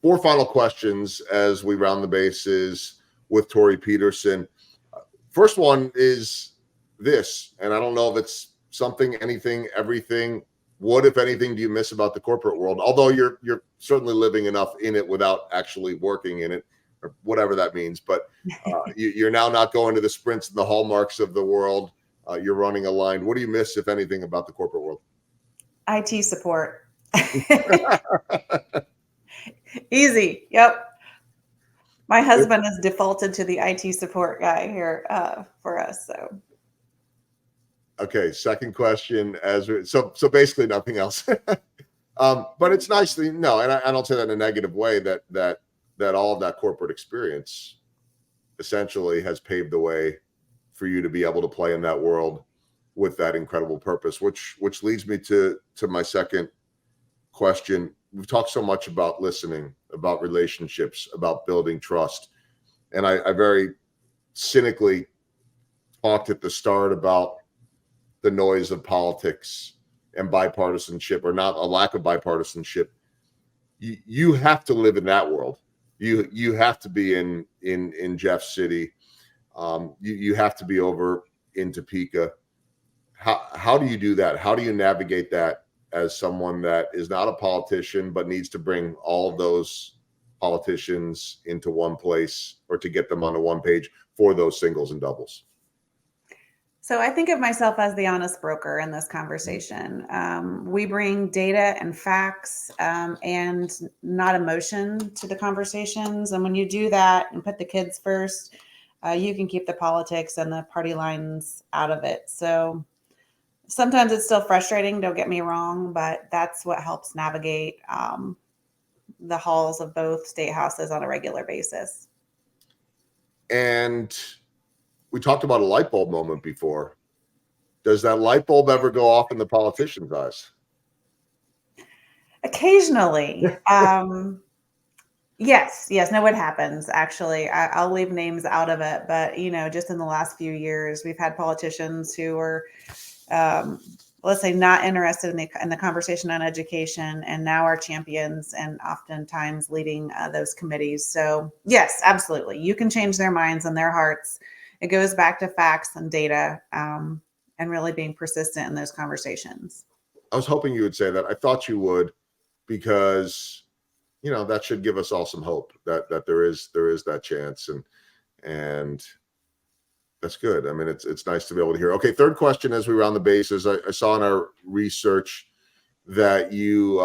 4 final questions as we round the bases with Torree Pederson. First one is this, and I don't know if it's something, anything, everything. What, if anything, do you miss about the corporate world? Although you're certainly living enough in it without actually working in it, or whatever that means. But you're now not going to the sprints and the hallmarks of the world. You're running aligned. What do you miss, if anything, about the corporate world? IT support. Easy. Yep. My husband has defaulted to the IT support guy here for us. So. Okay. Second question. So basically nothing else. But it's nice to know, and I don't say that in a negative way, that all of that corporate experience essentially has paved the way for you to be able to play in that world with that incredible purpose, which leads me to my second question. We've talked so much about listening, about relationships, about building trust. And I very cynically talked at the start about the noise of politics and bipartisanship, or not a lack of bipartisanship. You have to live in that world. You have to be in Jeff City. You have to be over in Topeka. How do you do that? How do you navigate that as someone that is not a politician but needs to bring all of those politicians into one place, or to get them onto one page for those singles and doubles? So I think of myself as the honest broker in this conversation. We bring data and facts and not emotion to the conversations. And when you do that and put the kids first, you can keep the politics and the party lines out of it. So sometimes it's still frustrating, don't get me wrong, but that's what helps navigate the halls of both state houses on a regular basis. And we talked about a light bulb moment before. Does that light bulb ever go off in the politician's eyes? Occasionally. Yes. No, it happens. Actually, I'll leave names out of it, but just in the last few years, we've had politicians who were, let's say, not interested in the conversation on education, and now are champions and oftentimes leading those committees. So yes, absolutely. You can change their minds and their hearts. It goes back to facts and data, and really being persistent in those conversations. I was hoping you would say that. I thought you would, because that should give us all some hope that there is that chance, and that's good. I mean, it's nice to be able to hear. Okay, third question as we round the bases. I saw in our research that you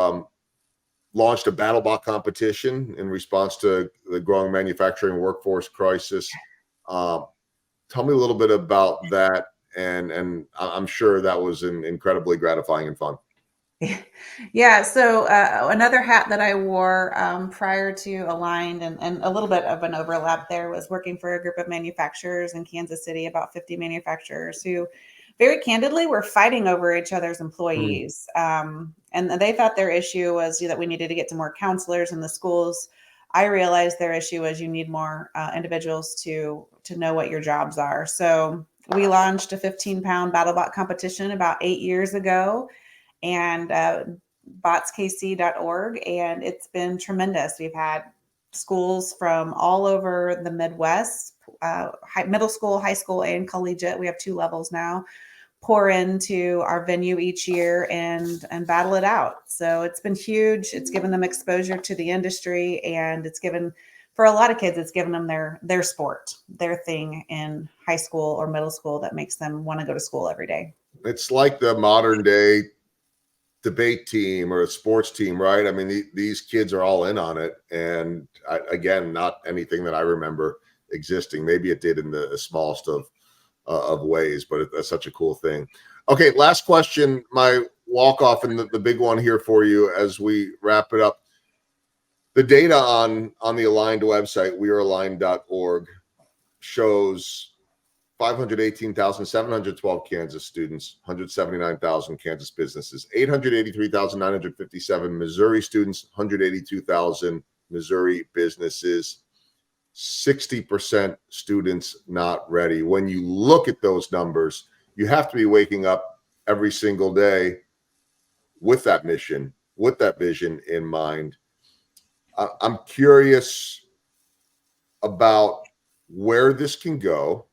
launched a BattleBot competition in response to the growing manufacturing workforce crisis. Tell me a little bit about that, and I'm sure that was incredibly gratifying and fun. Yeah. So another hat that I wore prior to Aligned, and a little bit of an overlap there, was working for a group of manufacturers in Kansas City, about 50 manufacturers, who very candidly were fighting over each other's employees. And they thought their issue was that we needed to get some more counselors in the schools. I realized their issue was you need more individuals to know what your jobs are. So we launched a 15-pound BattleBot competition about 8 years ago, and botskc.org, and it's been tremendous. We've had schools from all over the Midwest, middle school, high school, and collegiate. We have 2 levels now, pour into our venue each year and battle it out. So it's been huge. It's given them exposure to the industry, and it's given, for a lot of kids, it's given them their sport, their thing in high school or middle school that makes them want to go to school every day. It's like the modern day debate team or a sports team, right? I mean, these kids are all in on it. And again, not anything that I remember existing. Maybe it did in the smallest of ways, but that's such a cool thing. Okay, last question, my walk-off, and the big one here for you as we wrap it up. The data on the Aligned website, wearealigned.org, shows 518,712 Kansas students, 179,000 Kansas businesses, 883,957 Missouri students, 182,000 Missouri businesses, 60% students not ready. When you look at those numbers, you have to be waking up every single day with that mission, with that vision in mind. I'm curious about where this can go.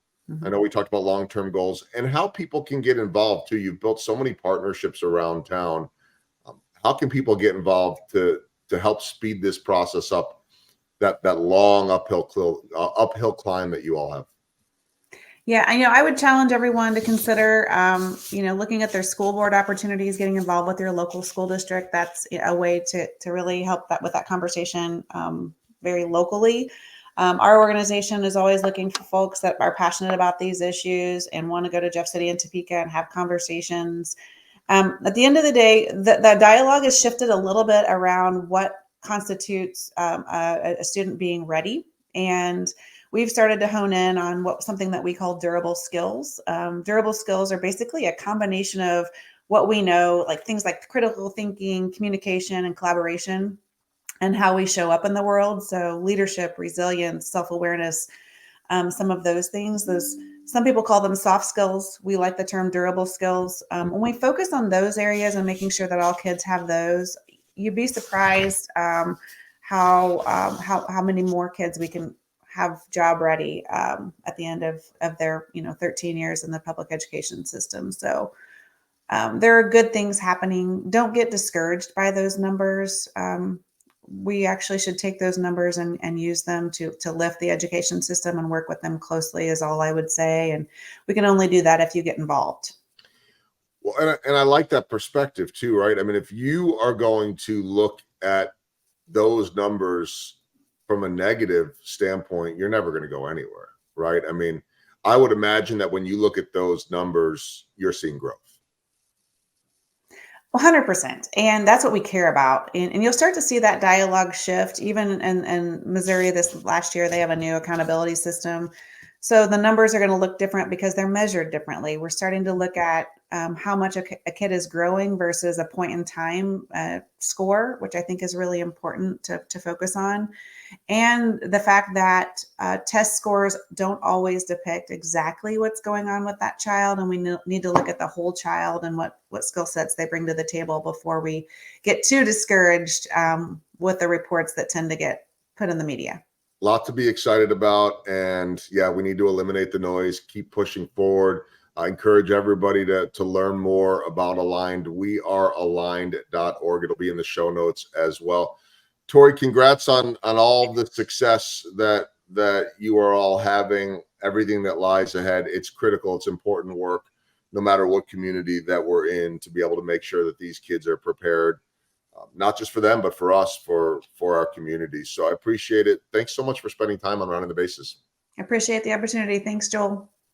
I know we talked about long-term goals and how people can get involved too. You've built so many partnerships around town. How can people get involved to help speed this process up? That long uphill climb that you all have. Yeah, I would challenge everyone to consider, looking at their school board opportunities, getting involved with your local school district. That's a way to really help that with that conversation very locally. Our organization is always looking for folks that are passionate about these issues and want to go to Jeff City and Topeka and have conversations. At the end of the day, the dialogue has shifted a little bit around what constitutes a student being ready. And we've started to hone in on something that we call durable skills. Durable skills are basically a combination of what we know, like things like critical thinking, communication, and collaboration, and how we show up in the world. So leadership, resilience, self-awareness, some of those things. Some people call them soft skills. We like the term durable skills. When we focus on those areas and making sure that all kids have those, you'd be surprised how many more kids we can have job ready at the end of their 13 years in the public education system. So there are good things happening. Don't get discouraged by those numbers. We actually should take those numbers and use them to lift the education system and work with them closely is all I would say. And we can only do that if you get involved. Well, and I like that perspective too, right? I mean, if you are going to look at those numbers from a negative standpoint, you're never going to go anywhere, right? I mean, I would imagine that when you look at those numbers, you're seeing growth. 100%. And that's what we care about. And you'll start to see that dialogue shift. Even in Missouri this last year, they have a new accountability system. So the numbers are going to look different because they're measured differently. We're starting to look at how much a kid is growing versus a point in time score, which I think is really important to focus on. And the fact that test scores don't always depict exactly what's going on with that child. And we need to look at the whole child and what skill sets they bring to the table before we get too discouraged with the reports that tend to get put in the media. A lot to be excited about. And yeah, we need to eliminate the noise, keep pushing forward. I encourage everybody to learn more about Aligned. We are aligned.org. It'll be in the show notes as well. Torree, congrats on all the success that you are all having, everything that lies ahead. It's critical. It's important work, no matter what community that we're in, to be able to make sure that these kids are prepared, not just for them, but for us, for our communities. So I appreciate it. Thanks so much for spending time on Running the Bases. I appreciate the opportunity. Thanks, Joel.